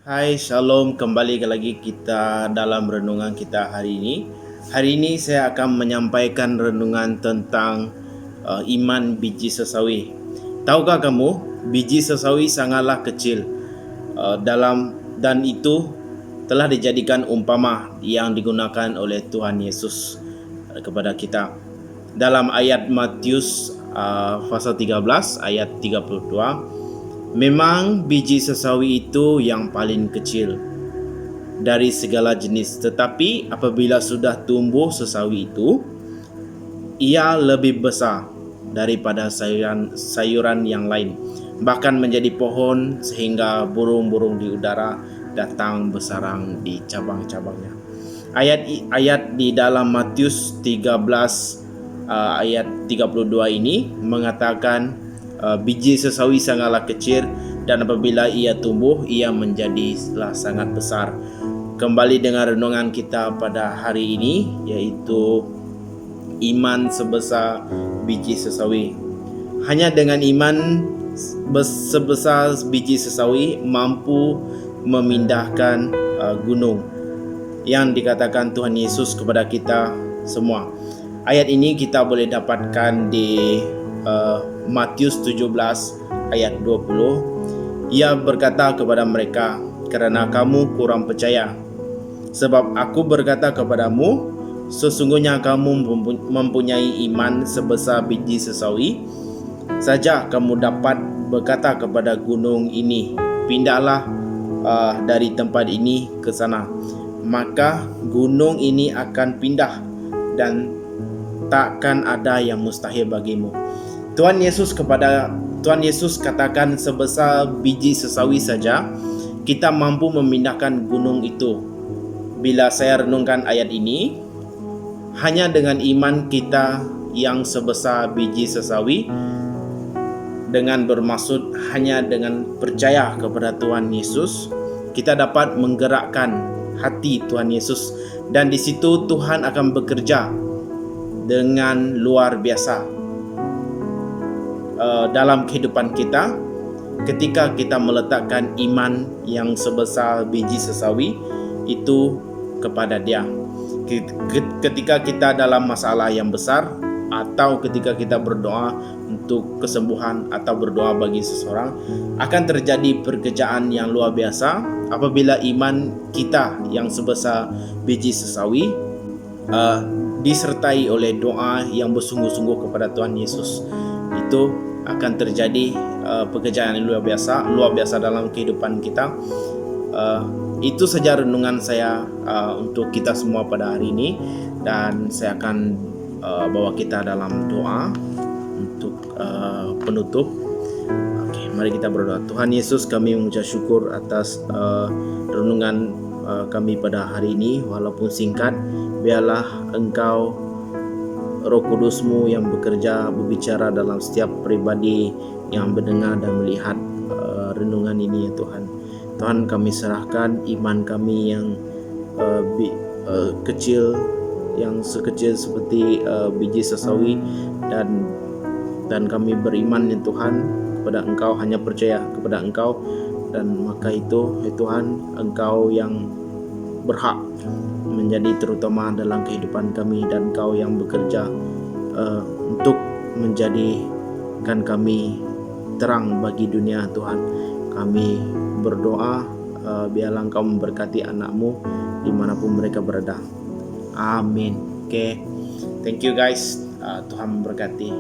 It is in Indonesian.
Hai, Shalom. Kembali lagi kita dalam renungan kita hari ini. Hari ini saya akan menyampaikan renungan tentang iman biji sesawi. Tahukah kamu, biji sesawi sangatlah kecil dan itu telah dijadikan umpama yang digunakan oleh Tuhan Yesus kepada kita. Dalam ayat Matius pasal 13 ayat 32, memang biji sesawi itu yang paling kecil dari segala jenis, tetapi apabila sudah tumbuh sesawi itu, ia lebih besar daripada sayuran yang lain, bahkan menjadi pohon sehingga burung-burung di udara datang bersarang di cabang-cabangnya. Ayat di dalam Matius 13 ayat 32 ini mengatakan biji sesawi sangatlah kecil, dan apabila ia tumbuh, ia menjadilah sangat besar. Kembali dengan renungan kita pada hari ini, yaitu iman sebesar biji sesawi. Hanya dengan iman sebesar biji sesawi mampu memindahkan gunung, yang dikatakan Tuhan Yesus kepada kita semua. Ayat ini kita boleh dapatkan di Matius 17 ayat 20. Ia berkata kepada mereka, "Karena kamu kurang percaya. Sebab aku berkata kepadamu, sesungguhnya kamu mempunyai iman sebesar biji sesawi saja, kamu dapat berkata kepada gunung ini, pindahlah dari tempat ini ke sana. Maka gunung ini akan pindah, dan takkan ada yang mustahil bagimu." Tuhan Yesus katakan sebesar biji sesawi saja kita mampu memindahkan gunung itu. Bila saya renungkan ayat ini, hanya dengan iman kita yang sebesar biji sesawi, dengan bermaksud hanya dengan percaya kepada Tuhan Yesus, kita dapat menggerakkan hati Tuhan Yesus, dan di situ Tuhan akan bekerja dengan luar biasa dalam kehidupan kita ketika kita meletakkan iman yang sebesar biji sesawi itu kepada Dia. Ketika kita dalam masalah yang besar, atau ketika kita berdoa untuk kesembuhan atau berdoa bagi seseorang, akan terjadi pekerjaan yang luar biasa apabila iman kita yang sebesar biji sesawi disertai oleh doa yang bersungguh-sungguh kepada Tuhan Yesus. Itu akan terjadi pekerjaan yang luar biasa dalam kehidupan kita. Itu saja renungan saya untuk kita semua pada hari ini, dan saya akan bawa kita dalam doa untuk penutup. Oke, mari kita berdoa. Tuhan Yesus, kami mengucap syukur atas renungan kami pada hari ini, walaupun singkat. Biarlah Engkau, Roh Kudus-Mu yang bekerja, berbicara dalam setiap pribadi yang mendengar dan melihat renungan ini, ya Tuhan. Tuhan, kami serahkan iman kami yang kecil, yang sekecil seperti biji sesawi, dan kami beriman, ya Tuhan, kepada Engkau, hanya percaya kepada Engkau, dan maka itu, ya Tuhan, Engkau yang berhak menjadi terutama dalam kehidupan kami, dan Engkau yang bekerja untuk menjadikan kami terang bagi dunia, Tuhan. Kami berdoa biarlah Engkau memberkati anak-Mu dimanapun mereka berada. Amin. Oke, thank you guys. Tuhan memberkati.